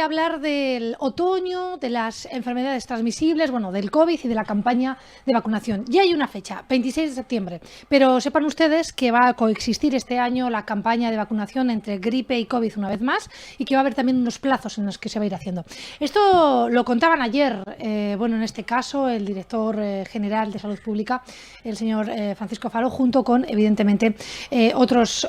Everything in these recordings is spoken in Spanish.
hablar del otoño, de las enfermedades transmisibles, bueno, del COVID y de la campaña de vacunación. Ya hay una fecha, 26 de septiembre, pero sepan ustedes que va a coexistir este año la campaña de vacunación entre gripe y COVID una vez más y que va a haber también unos plazos en los que se va a ir haciendo. Esto lo contaban ayer, bueno, en este caso, el director general de Salud Pública, el señor Francisco Faro, junto con, evidentemente, otros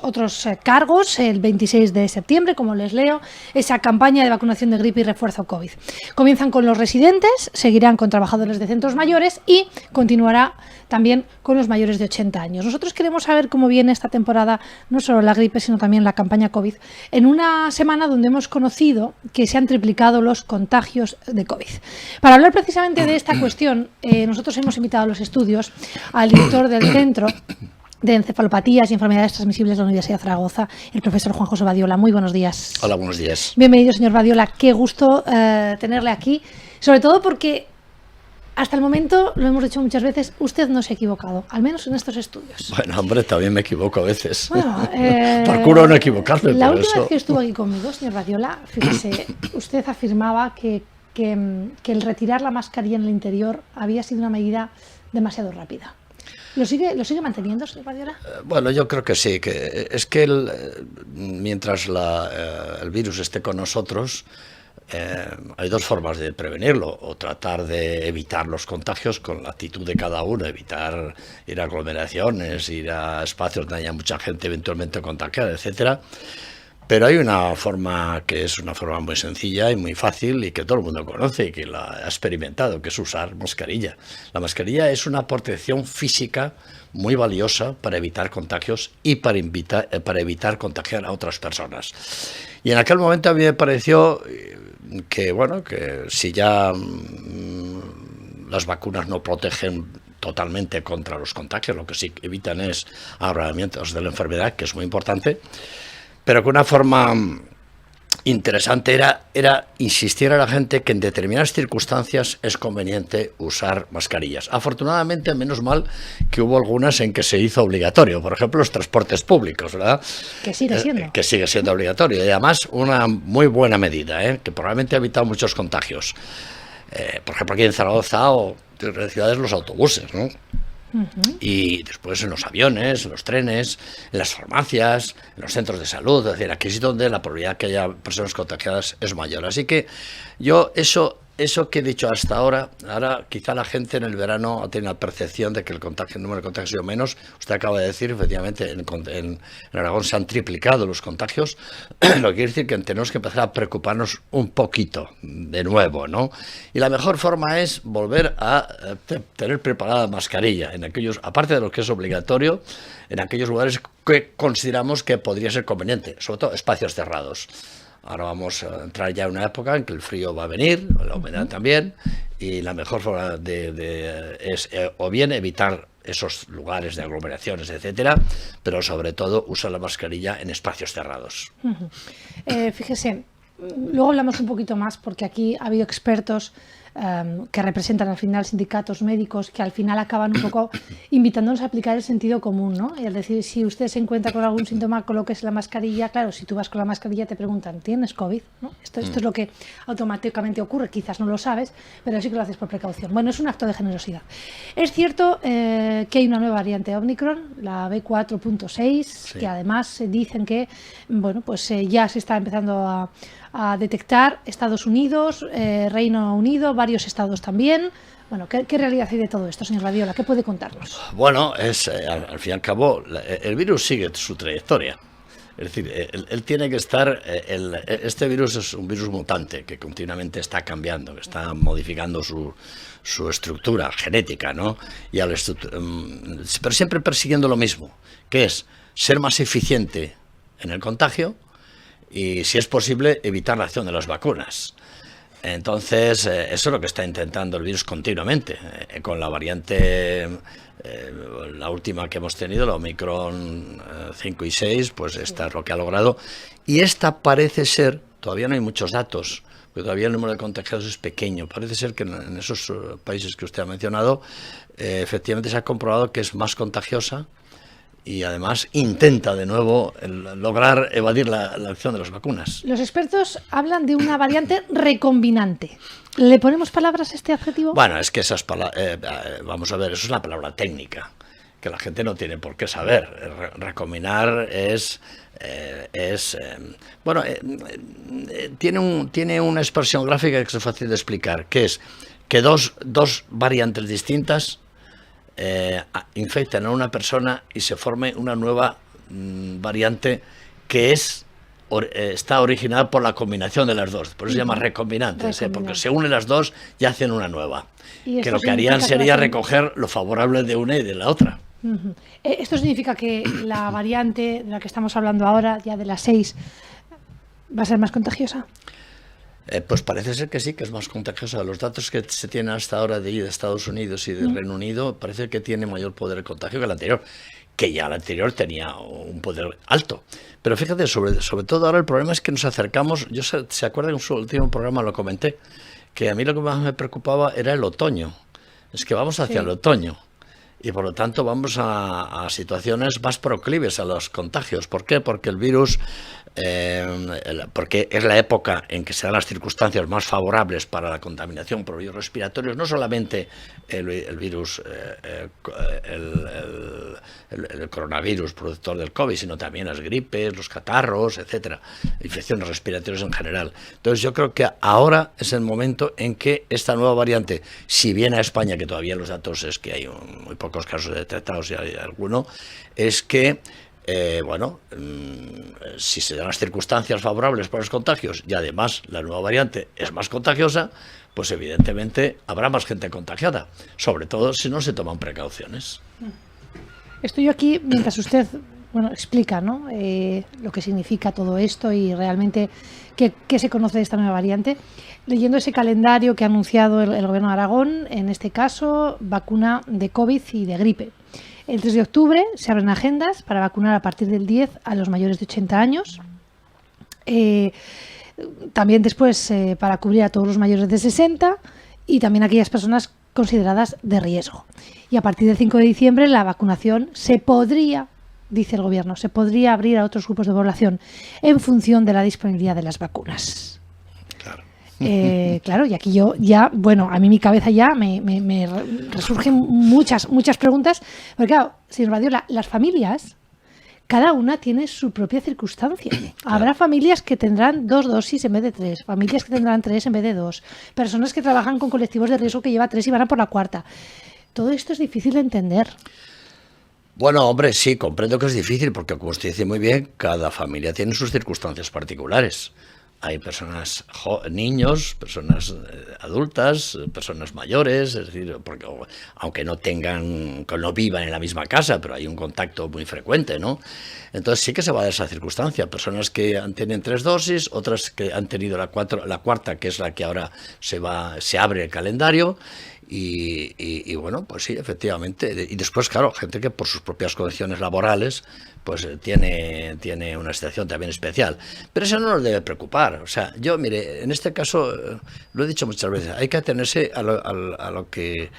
cargos, el 26 de septiembre, como les leo, esa campaña de vacunación de gripe y refuerzo COVID. Comienzan con los residentes, seguirán con trabajadores de centros mayores y continuará también con los mayores de 80 años. Nosotros queremos saber cómo viene esta temporada, no solo la gripe, sino también la campaña COVID, en una semana donde hemos conocido que se han triplicado los contagios de COVID. Para hablar precisamente de esta cuestión, nosotros hemos invitado a los estudios al director del Centro de Encefalopatías y Enfermedades Transmisibles de la Universidad de Zaragoza, el profesor Juan José Badiola. Muy buenos días. Hola, buenos días. Bienvenido, señor Badiola. Qué gusto tenerle aquí, sobre todo porque hasta el momento, lo hemos dicho muchas veces, usted no se ha equivocado, al menos en estos estudios. Bueno, hombre, también me equivoco a veces. Bueno, procuro no equivocarme. La última vez que estuvo aquí conmigo, señor Badiola, fíjese, usted afirmaba que el retirar la mascarilla en el interior había sido una medida demasiado rápida. ¿Lo sigue manteniendo, señor Badiola? Bueno, yo creo que sí, que es que mientras el virus esté con nosotros, hay dos formas de prevenirlo, o tratar de evitar los contagios con la actitud de cada uno, evitar ir a aglomeraciones, ir a espacios donde haya mucha gente eventualmente contagiada, etcétera. Pero hay una forma que es una forma muy sencilla y muy fácil y que todo el mundo conoce y que la ha experimentado, que es usar mascarilla. La mascarilla es una protección física muy valiosa para evitar contagios y para evitar contagiar a otras personas. Y en aquel momento a mí me pareció que, bueno, que si ya las vacunas no protegen totalmente contra los contagios, lo que sí evitan es agravamientos de la enfermedad, que es muy importante, pero que una forma interesante era insistir a la gente que en determinadas circunstancias es conveniente usar mascarillas. Afortunadamente, menos mal que hubo algunas en que se hizo obligatorio, por ejemplo, los transportes públicos, ¿verdad? Que sigue siendo. Que sigue siendo obligatorio y además una muy buena medida, que probablemente ha evitado muchos contagios. Por ejemplo, aquí en Zaragoza o en ciudades los autobuses, ¿no? Y después en los aviones, en los trenes, en las farmacias, en los centros de salud, es decir, aquí es donde la probabilidad que haya personas contagiadas es mayor. Así que yo eso que he dicho hasta ahora quizá la gente en el verano ha tenido la percepción de que el número de contagios ha sido menos. Usted acaba de decir, efectivamente, en Aragón se han triplicado los contagios, lo que quiere decir que tenemos que empezar a preocuparnos un poquito de nuevo, ¿no? Y la mejor forma es volver a tener preparada mascarilla, aparte de lo que es obligatorio, en aquellos lugares que consideramos que podría ser conveniente, sobre todo espacios cerrados. Ahora vamos a entrar ya en una época en que el frío va a venir, la humedad también, y la mejor forma es o bien evitar esos lugares de aglomeraciones, etcétera, pero sobre todo usar la mascarilla en espacios cerrados. Fíjese, luego hablamos un poquito más porque aquí ha habido expertos que representan al final sindicatos médicos que al final acaban un poco invitándonos a aplicar el sentido común, ¿no? Y es decir, si usted se encuentra con algún síntoma, colóquese la mascarilla. Claro, si tú vas con la mascarilla te preguntan, ¿tienes COVID? ¿No? Esto es lo que automáticamente ocurre, quizás no lo sabes, pero sí que lo haces por precaución. Bueno, es un acto de generosidad. Es cierto que hay una nueva variante Omicron, la B4.6, sí, que además dicen que, bueno, pues ya se está empezando a detectar Estados Unidos, Reino Unido, varios estados también. Bueno, ¿qué realidad hay de todo esto, señor Badiola? ¿Qué puede contarnos? Bueno, al fin y al cabo, el virus sigue su trayectoria. Es decir, él tiene que estar... este virus es un virus mutante que continuamente está cambiando, que está modificando su estructura genética, ¿no? Pero siempre persiguiendo lo mismo, que es ser más eficiente en el contagio y, si es posible, evitar la acción de las vacunas. Entonces, eso es lo que está intentando el virus continuamente. Con la variante, la última que hemos tenido, la Omicron 5 y 6, pues esta es lo que ha logrado. Y esta parece ser, todavía no hay muchos datos, porque todavía el número de contagiados es pequeño. Parece ser que en esos países que usted ha mencionado, efectivamente se ha comprobado que es más contagiosa y además intenta de nuevo lograr evadir la acción de las vacunas. Los expertos hablan de una variante recombinante. ¿Le ponemos palabras a este adjetivo? Bueno, es que esas palabras, vamos a ver, eso es una palabra técnica que la gente no tiene por qué saber. Recombinar tiene una expresión gráfica que es fácil de explicar, que es que dos variantes distintas infectan a una persona y se forme una nueva variante que está originada por la combinación de las dos. Por eso se llama recombinantes, porque se unen las dos y hacen una nueva. Que lo que harían sería recoger lo favorable de una y de la otra. Esto significa que la variante de la que estamos hablando ahora, ya de las 6, ¿va a ser más contagiosa? Pues parece ser que sí, que es más contagiosa. Los datos que se tienen hasta ahora de Estados Unidos y de Reino Unido parece que tiene mayor poder de contagio que el anterior, que ya el anterior tenía un poder alto. Pero fíjate, sobre todo ahora el problema es que nos acercamos, se acuerdan que en su último programa lo comenté, que a mí lo que más me preocupaba era el otoño. Es que vamos hacia el otoño. Y por lo tanto vamos a situaciones más proclives a los contagios. ¿Por qué? Porque el virus, porque es la época en que se dan las circunstancias más favorables para la contaminación por virus respiratorios, no solamente el virus, el coronavirus productor del COVID, sino también las gripes, los catarros, etcétera, infecciones respiratorias en general. Entonces yo creo que ahora es el momento en que esta nueva variante, si viene a España, que todavía los datos es que hay muy pocos casos detectados y hay alguno, es que si se dan las circunstancias favorables para los contagios y además la nueva variante es más contagiosa, pues evidentemente habrá más gente contagiada, sobre todo si no se toman precauciones. Estoy aquí mientras usted explica, ¿no? Lo que significa todo esto y realmente qué se conoce de esta nueva variante, leyendo ese calendario que ha anunciado el Gobierno de Aragón, en este caso vacuna de COVID y de gripe. El 3 de octubre se abren agendas para vacunar a partir del 10 a los mayores de 80 años. También después para cubrir a todos los mayores de 60 y también a aquellas personas consideradas de riesgo. Y a partir del 5 de diciembre la vacunación se podría, dice el Gobierno, se podría abrir a otros grupos de población en función de la disponibilidad de las vacunas. Claro, y aquí yo ya, a mí mi cabeza ya me resurgen muchas preguntas, porque claro, señor Badiola, las familias, cada una tiene su propia circunstancia. Habrá familias que tendrán 2 dosis en vez de 3, familias que tendrán 3 en vez de 2, personas que trabajan con colectivos de riesgo que lleva 3 y van a por la 4ª. Todo esto es difícil de entender. Bueno, hombre, sí, comprendo que es difícil, porque como usted dice muy bien, cada familia tiene sus circunstancias particulares. Hay personas, niños, personas adultas, personas mayores, es decir, porque aunque no vivan en la misma casa, pero hay un contacto muy frecuente, ¿no? Entonces sí que se va a dar esa circunstancia. Personas que tienen 3 dosis, otras que han tenido la 4ª, que es la que ahora se abre el calendario. Y bueno, pues sí, efectivamente. Y después, claro, gente que por sus propias condiciones laborales pues tiene una situación también especial. Pero eso no nos debe preocupar. O sea, yo, mire, en este caso, lo he dicho muchas veces, hay que atenerse a lo que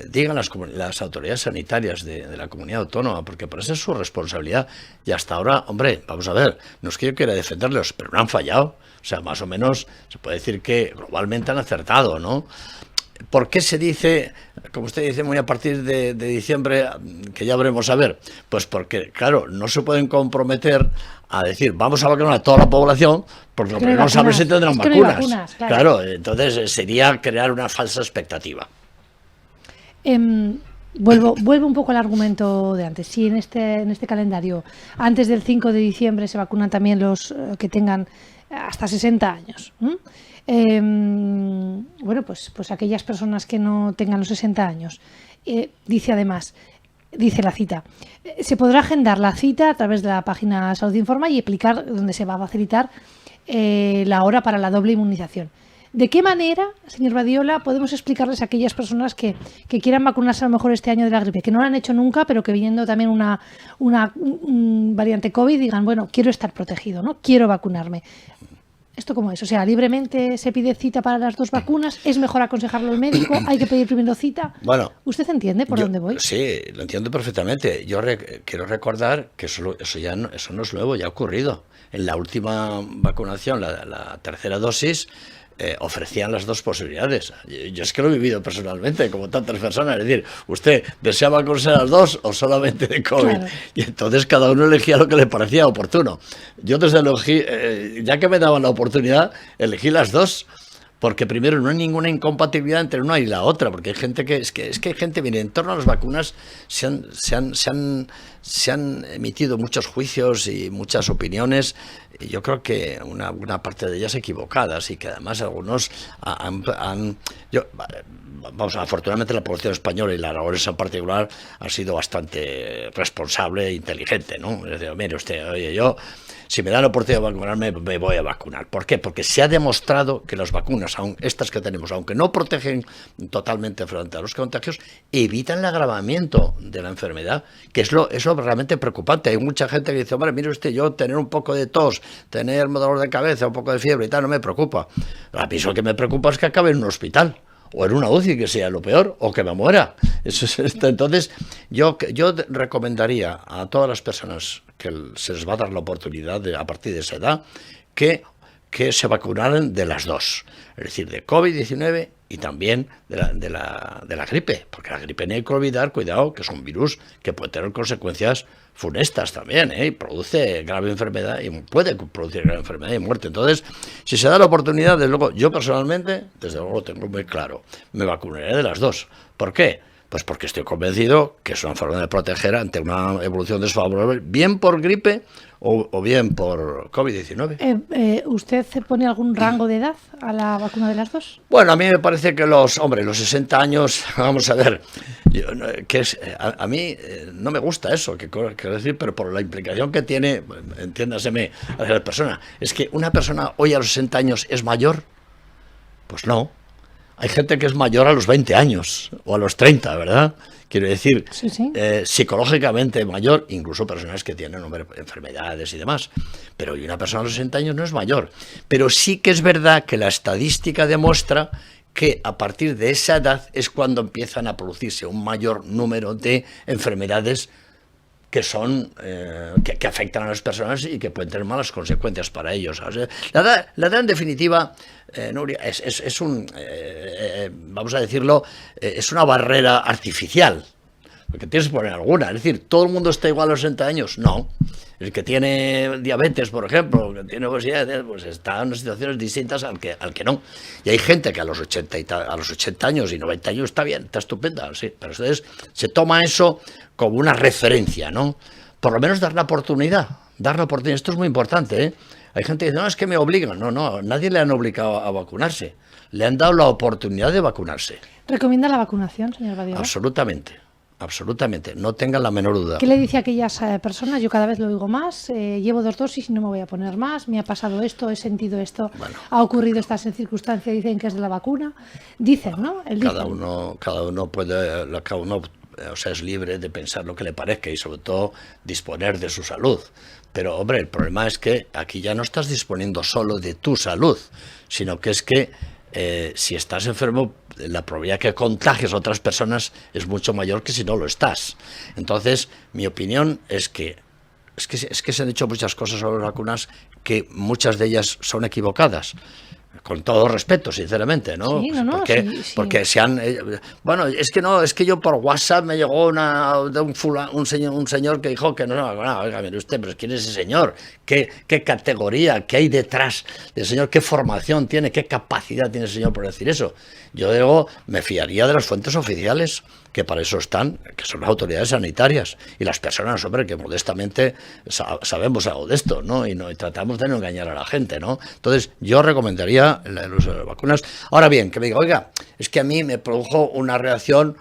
digan las autoridades sanitarias de la comunidad autónoma, porque por eso es su responsabilidad. Y hasta ahora, hombre, vamos a ver, no es que yo quiera defenderlos, pero no han fallado. O sea, más o menos se puede decir que globalmente han acertado, ¿no? ¿Por qué se dice, como usted dice, muy a partir de diciembre, que ya veremos a ver? Pues porque, claro, no se pueden comprometer a decir, vamos a vacunar a toda la población, porque lo primero no saben si tendrán vacunas. Claro, entonces sería crear una falsa expectativa. Vuelvo un poco al argumento de antes. Si en este calendario, antes del 5 de diciembre, se vacunan también los que tengan hasta 60 años. Pues aquellas personas que no tengan los 60 años, dice la cita, se podrá agendar la cita a través de la página Salud Informa y explicar dónde se va a facilitar la hora para la doble inmunización. ¿De qué manera, señor Badiola, podemos explicarles a aquellas personas que quieran vacunarse a lo mejor este año de la gripe, que no lo han hecho nunca, pero que viniendo también una variante COVID digan, bueno, quiero estar protegido, ¿no? Quiero vacunarme? ¿Esto cómo es? O sea, libremente se pide cita para las dos vacunas, ¿es mejor aconsejarlo al médico? ¿Hay que pedir primero cita? Bueno, ¿Usted entiende por dónde voy? Sí, lo entiendo perfectamente. Yo quiero recordar que eso ya no, eso no es nuevo, ya ha ocurrido. En la última vacunación, la tercera dosis, ofrecían las dos posibilidades. Yo es que lo he vivido personalmente, como tantas personas. Es decir, ¿usted desea vacunarse las dos o solamente de COVID? Claro. Y entonces cada uno elegía lo que le parecía oportuno. Yo desde elegí, ya que me daban la oportunidad, elegí las dos. Porque primero no hay ninguna incompatibilidad entre una y la otra, porque hay gente que hay gente, mire, en torno a las vacunas se han emitido muchos juicios y muchas opiniones, y yo creo que una parte de ellas equivocadas, y que además algunos vamos, afortunadamente la población española y la aragonesa en particular ha sido bastante responsable e inteligente, ¿no? Es decir, mire usted, oye, yo, si me dan la oportunidad de vacunarme, me voy a vacunar. ¿Por qué? Porque se ha demostrado que las vacunas, estas que tenemos, aunque no protegen totalmente frente a los contagios, evitan el agravamiento de la enfermedad, que es lo realmente preocupante. Hay mucha gente que dice, hombre, mire usted, yo tener un poco de tos, tener dolor de cabeza, un poco de fiebre y tal, no me preocupa. A mí lo que me preocupa es que acabe en un hospital, o en una UCI, que sea lo peor, o que me muera. Eso es esto. Entonces, yo recomendaría a todas las personas que se les va a dar la oportunidad, a partir de esa edad, que se vacunaran de las dos. Es decir, de COVID-19 y también de la gripe. Porque la gripe no hay que olvidar, cuidado, que es un virus que puede tener consecuencias funestas también, y produce grave enfermedad, y puede producir grave enfermedad y muerte. Entonces, si se da la oportunidad, desde luego, yo personalmente, desde luego lo tengo muy claro, me vacunaré de las dos. ¿Por qué? Pues porque estoy convencido que es una forma de proteger ante una evolución desfavorable, bien por gripe o bien por COVID-19. ¿Usted pone algún rango de edad a la vacuna de las dos? Bueno, a mí me parece que los 60 años, vamos a ver, a mí no me gusta eso, quiero decir, pero por la implicación que tiene, entiéndaseme, a la persona. Es que una persona hoy a los 60 años es mayor, pues no. Hay gente que es mayor a los 20 años o a los 30, ¿verdad? Quiero decir, Sí, sí. Psicológicamente mayor, incluso personas que tienen enfermedades y demás. Pero hoy una persona a los 60 años no es mayor. Pero sí que es verdad que la estadística demuestra que a partir de esa edad es cuando empiezan a producirse un mayor número de enfermedades que son que afectan a las personas y que pueden tener malas consecuencias para ellos. O sea, la edad en definitiva, Nuria, es vamos a decirlo, es una barrera artificial, porque tienes que poner alguna. Es decir, ¿todo el mundo está igual a los 60 años? No. El que tiene diabetes, por ejemplo, que tiene obesidad, pues está en situaciones distintas al que no. Y hay gente que a los 80 años y 90 años está bien, está estupenda, sí. Pero entonces se toma eso como una referencia, ¿no? Por lo menos dar la oportunidad. Esto es muy importante, ¿eh? Hay gente que dice, no, es que me obligan. No, nadie le han obligado a vacunarse. Le han dado la oportunidad de vacunarse. ¿Recomienda la vacunación, señor Badiola? Absolutamente, no tengan la menor duda. ¿Qué le dice a aquellas personas? Yo cada vez lo oigo más, llevo 2 dosis y no me voy a poner más, me ha pasado esto, he sentido esto, Bueno, ha ocurrido esta circunstancia, dicen que es de la vacuna. Dicen, ¿no? Cada uno puede, o sea, es libre de pensar lo que le parezca y sobre todo disponer de su salud. Pero, hombre, el problema es que aquí ya no estás disponiendo solo de tu salud, sino que es que si estás enfermo, la probabilidad que contagies a otras personas es mucho mayor que si no lo estás. Entonces, mi opinión es que se han dicho muchas cosas sobre las vacunas que muchas de ellas son equivocadas. Con todo respeto, sinceramente, ¿no? Sí, sí. Porque se han... bueno, es que yo por WhatsApp me llegó de un señor que dijo que no, oiga, mire usted, pero ¿quién es ese señor? ¿Qué categoría? ¿Qué hay detrás del señor? ¿Qué formación tiene? ¿Qué capacidad tiene el señor por decir eso? Yo digo, me fiaría de las fuentes oficiales, que para eso están, que son las autoridades sanitarias y las personas, hombre, que modestamente sabemos algo de esto, ¿no? Y tratamos de no engañar a la gente, ¿no? Entonces, yo recomendaría el uso de las vacunas. Ahora bien, que me diga, oiga, es que a mí me produjo una reacción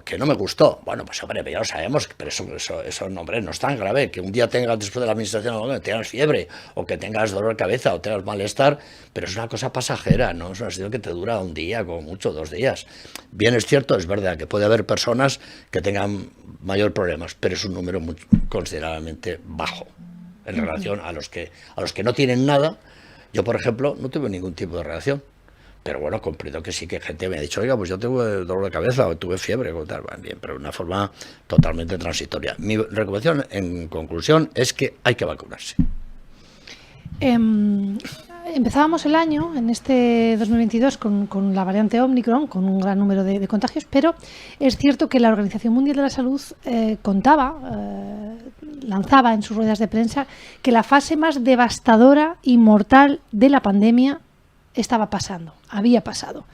que no me gustó. Bueno, pues hombre, ya lo sabemos, pero eso hombre, no es tan grave. Que un día tengas, después de la administración, que tengas fiebre, o que tengas dolor de cabeza, o tengas malestar, pero es una cosa pasajera, ¿no? Es una situación que te dura un día, como mucho, 2 días. Bien, es cierto, es verdad que puede haber personas que tengan mayor problemas, pero es un número considerablemente bajo en relación a los que no tienen nada, Yo, por ejemplo, no tuve ningún tipo de reacción. Pero bueno, comprendo que sí que gente me ha dicho, oiga, pues yo tuve dolor de cabeza o tuve fiebre, o tal, bien, pero de una forma totalmente transitoria. Mi recomendación, en conclusión, es que hay que vacunarse. Empezábamos el año, en este 2022, con la variante Omicron, con un gran número de contagios, pero es cierto que la Organización Mundial de la Salud lanzaba en sus ruedas de prensa que la fase más devastadora y mortal de la pandemia había pasado.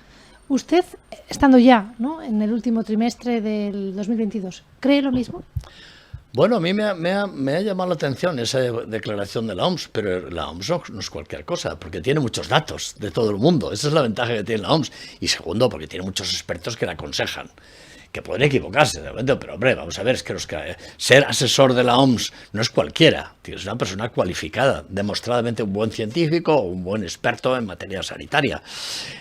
Usted, estando ya, ¿no?, en el último trimestre del 2022, ¿cree lo mismo? Bueno, a mí me ha llamado la atención esa declaración de la OMS, pero la OMS no es cualquier cosa, porque tiene muchos datos de todo el mundo. Esa es la ventaja que tiene la OMS. Y segundo, porque tiene muchos expertos que la aconsejan, que pueden equivocarse, pero hombre, vamos a ver, es que ser asesor de la OMS no es cualquiera, tienes una persona cualificada, demostradamente un buen científico o un buen experto en materia sanitaria.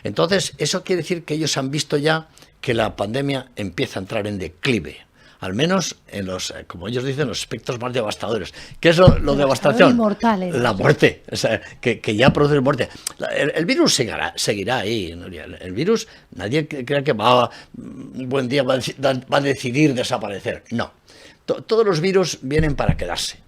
Entonces, eso quiere decir que ellos han visto ya que la pandemia empieza a entrar en declive. Al menos en los, como ellos dicen, los aspectos más devastadores. ¿Qué es lo devastación? Mortal, la muerte, o sea, que ya produce muerte. El virus seguirá ahí, Nuria. El virus, nadie crea que un buen día va a decidir desaparecer. No. Todos los virus vienen para quedarse.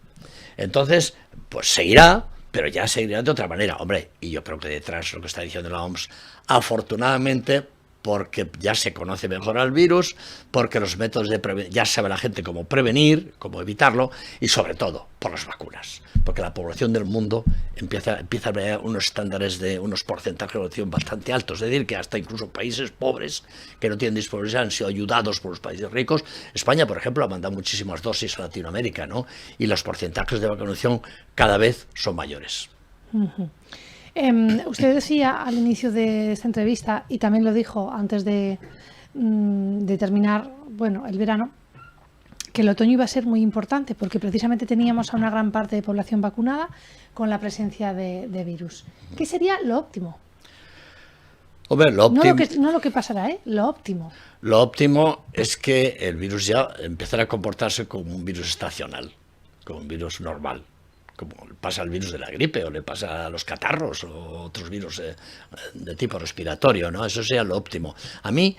Entonces, pues seguirá, pero ya seguirá de otra manera. Hombre, y yo creo que detrás lo que está diciendo la OMS, afortunadamente, porque ya se conoce mejor al virus, porque los métodos de prevención, ya sabe la gente cómo prevenir, cómo evitarlo, y sobre todo por las vacunas, porque la población del mundo empieza a ver unos estándares de unos porcentajes de población bastante altos, es decir, que hasta incluso países pobres que no tienen disponibilidad han sido ayudados por los países ricos. España, por ejemplo, ha mandado muchísimas dosis a Latinoamérica, ¿no? Y los porcentajes de vacunación cada vez son mayores. Usted decía al inicio de esta entrevista, y también lo dijo antes de terminar, el verano, que el otoño iba a ser muy importante porque precisamente teníamos a una gran parte de población vacunada con la presencia de virus. ¿Qué sería lo óptimo? Hombre, lo óptimo, no lo que pasará, lo óptimo. Lo óptimo es que el virus ya empezará a comportarse como un virus estacional, como un virus normal, como pasa al virus de la gripe o le pasa a los catarros o otros virus de tipo respiratorio, ¿no? Eso sería lo óptimo. A mí,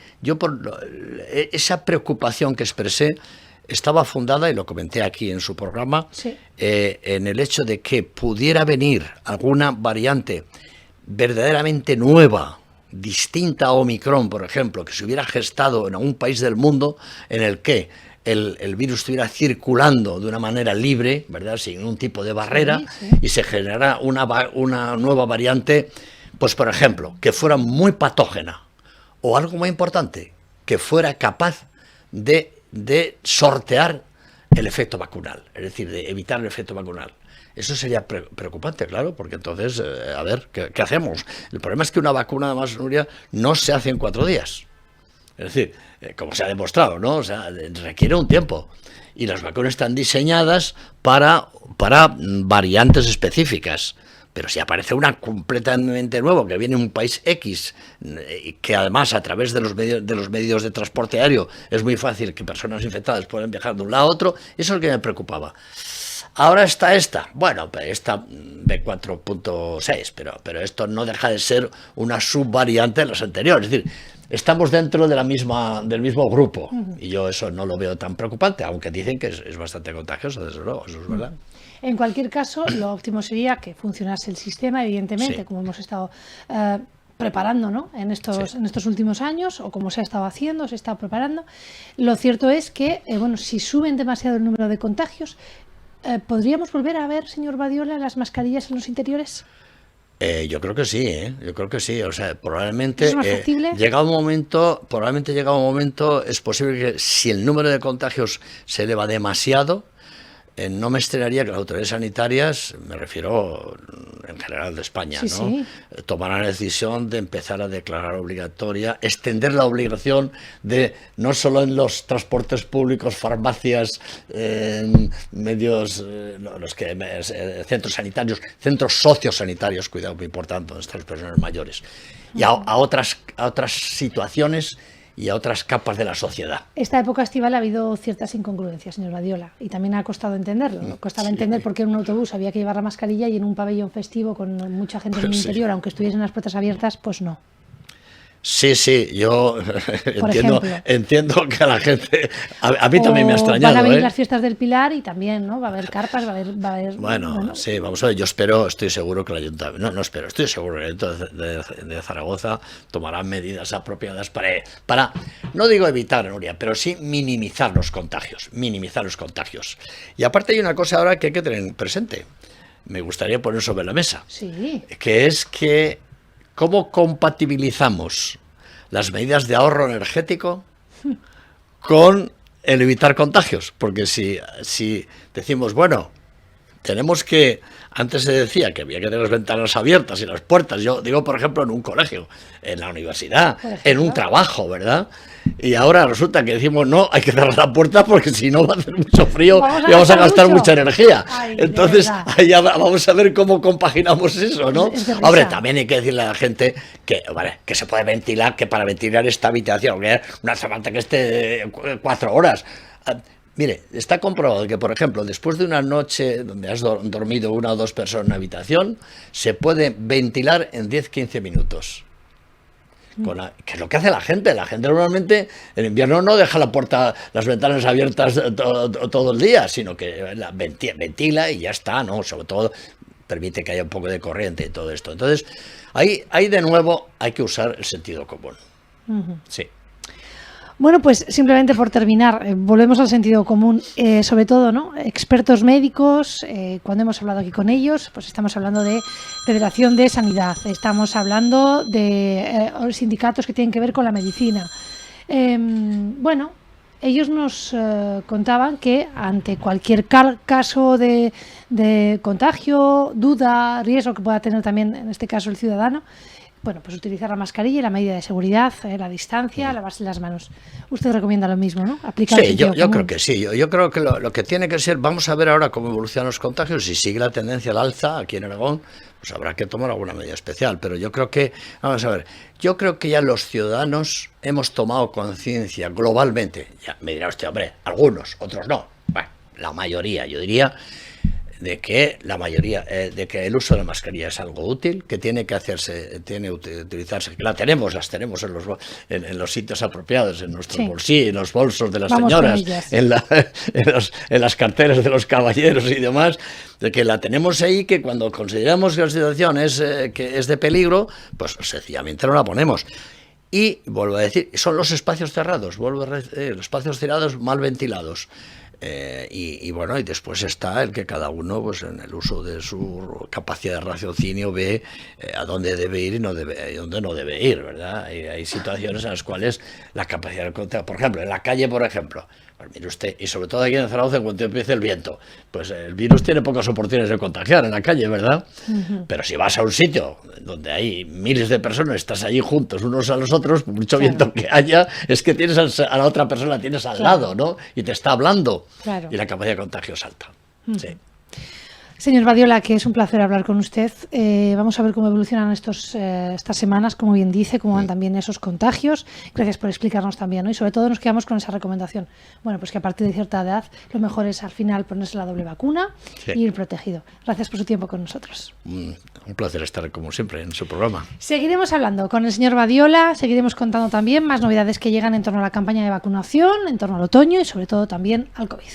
esa preocupación que expresé estaba fundada, y lo comenté aquí en su programa, sí, en el hecho de que pudiera venir alguna variante verdaderamente nueva, distinta a Omicron, por ejemplo, que se hubiera gestado en algún país del mundo en el que el virus estuviera circulando de una manera libre, ¿verdad?, sin ningún tipo de barrera, sí, sí, y se generara una nueva variante, pues por ejemplo, que fuera muy patógena, o algo muy importante, que fuera capaz de sortear el efecto vacunal, es decir, de evitar el efecto vacunal. Eso sería preocupante, claro, porque entonces, a ver, ¿qué hacemos? El problema es que una vacuna, además, Nuria, no se hace en 4 días. Es decir, como se ha demostrado, ¿no? O sea, requiere un tiempo. Y las vacunas están diseñadas para variantes específicas. Pero si aparece una completamente nueva, que viene de un país X, que además a través de los medios de transporte aéreo es muy fácil que personas infectadas puedan viajar de un lado a otro, eso es lo que me preocupaba. Ahora está esta B4.6, pero esto no deja de ser una subvariante de las anteriores. Es decir, estamos dentro del mismo grupo, y yo eso no lo veo tan preocupante, aunque dicen que es bastante contagioso, desde luego, eso es verdad. En cualquier caso, lo óptimo sería que funcionase el sistema, evidentemente, sí, como hemos estado preparando, ¿no?, en estos últimos años, o como se ha estado haciendo, se está preparando. Lo cierto es que, si suben demasiado el número de contagios, ¿podríamos volver a ver, señor Badiola, las mascarillas en los interiores? Yo creo que sí, yo creo que sí. O sea, probablemente ¿es más factible? Llega un momento, es posible que si el número de contagios se eleva demasiado, no me extrañaría que las autoridades sanitarias, me refiero en general de España, sí, ¿no?, sí, tomaran la decisión de empezar a declarar obligatoria, extender la obligación de, no solo en los transportes públicos, farmacias, medios, centros sanitarios, centros sociosanitarios, cuidado, muy importante, donde están las personas mayores, y a otras situaciones y a otras capas de la sociedad. Esta época estival ha habido ciertas incongruencias, señor Badiola, y también ha costado entenderlo. Costaba entender por qué en un autobús había que llevar la mascarilla y en un pabellón festivo con mucha gente en el interior, aunque estuviesen las puertas abiertas, pues no. Sí, yo entiendo que a la gente, a mí también me ha extrañado. Van a venir las fiestas del Pilar y también, ¿no? Va a haber carpas, va a haber bueno, sí, vamos a ver, estoy seguro que el ayuntamiento, estoy seguro que el ayuntamiento de Zaragoza tomará medidas apropiadas para, no digo evitar, Nuria, pero sí minimizar los contagios. Y aparte hay una cosa ahora que hay que tener presente, me gustaría poner sobre la mesa, sí, que es que ¿cómo compatibilizamos las medidas de ahorro energético con el evitar contagios? Porque si decimos, bueno, tenemos que, antes se decía que había que tener las ventanas abiertas y las puertas, yo digo, por ejemplo, en un colegio, en la universidad, en un trabajo, ¿verdad? Y ahora resulta que decimos, no, hay que cerrar la puerta porque si no va a hacer mucho frío y vamos a gastar mucha energía. Ay, entonces, allá vamos a ver cómo compaginamos eso, ¿no? Hombre, también hay que decirle a la gente que, vale, que se puede ventilar, que para ventilar esta habitación, que no hace falta que esté 4 horas. Mire, está comprobado que, por ejemplo, después de una noche donde has dormido 1 o 2 personas en una habitación, se puede ventilar en 10-15 minutos. Que es lo que hace la gente. La gente normalmente en invierno no deja las ventanas abiertas todo el día, sino que la ventila y ya está, ¿no? Sobre todo permite que haya un poco de corriente y todo esto. Entonces, ahí de nuevo hay que usar el sentido común. Sí. Bueno, pues simplemente por terminar, volvemos al sentido común, sobre todo, ¿no? Expertos médicos, cuando hemos hablado aquí con ellos, pues estamos hablando de Federación de Sanidad, estamos hablando de sindicatos que tienen que ver con la medicina. Bueno, ellos nos contaban que ante cualquier caso de contagio, duda, riesgo que pueda tener también, en este caso, el ciudadano, bueno, pues utilizar la mascarilla y la medida de seguridad, la distancia, lavarse las manos. Usted recomienda lo mismo, ¿no? Aplicar sí, yo creo que sí. Yo creo que lo que tiene que ser, vamos a ver ahora cómo evolucionan los contagios. Si sigue la tendencia al alza aquí en Aragón, pues habrá que tomar alguna medida especial. Pero yo creo que, vamos a ver, yo creo que ya los ciudadanos hemos tomado conciencia globalmente. Ya me dirá usted, hombre, algunos, otros no. Bueno, la mayoría, yo diría, de que de que el uso de la mascarilla es algo útil, que tiene que utilizarse, que las tenemos en los sitios apropiados, en nuestros bolsillos, en los bolsos de las señoras, en las carteras de los caballeros y demás, de que la tenemos ahí, que cuando consideramos que la situación que es de peligro, pues sencillamente no la ponemos. Y vuelvo a decir, son los espacios cerrados, los espacios cerrados mal ventilados. Y bueno, y después está el que cada uno, pues en el uso de su capacidad de raciocinio, ve a dónde debe ir y dónde no debe ir, ¿verdad? Hay situaciones en las cuales la capacidad de control, por ejemplo, en la calle, por ejemplo, pues mire usted, y sobre todo aquí en Zaragoza, cuando empiece el viento, pues el virus tiene pocas oportunidades de contagiar en la calle, ¿verdad? Pero si vas a un sitio donde hay miles de personas, estás allí juntos unos a los otros, por mucho viento que haya, es que tienes a la otra persona, la tienes al lado, ¿no? Y te está hablando. Y la capacidad de contagio es alta. Sí. Señor Badiola, que es un placer hablar con usted. Vamos a ver cómo evolucionan estas semanas, como bien dice, cómo van también esos contagios. Gracias por explicarnos también, ¿no? Y sobre todo nos quedamos con esa recomendación. Bueno, pues que a partir de cierta edad lo mejor es al final ponerse la doble vacuna y ir protegido. Gracias por su tiempo con nosotros. Un placer estar, como siempre, en su programa. Seguiremos hablando con el señor Badiola, seguiremos contando también más novedades que llegan en torno a la campaña de vacunación, en torno al otoño y sobre todo también al COVID.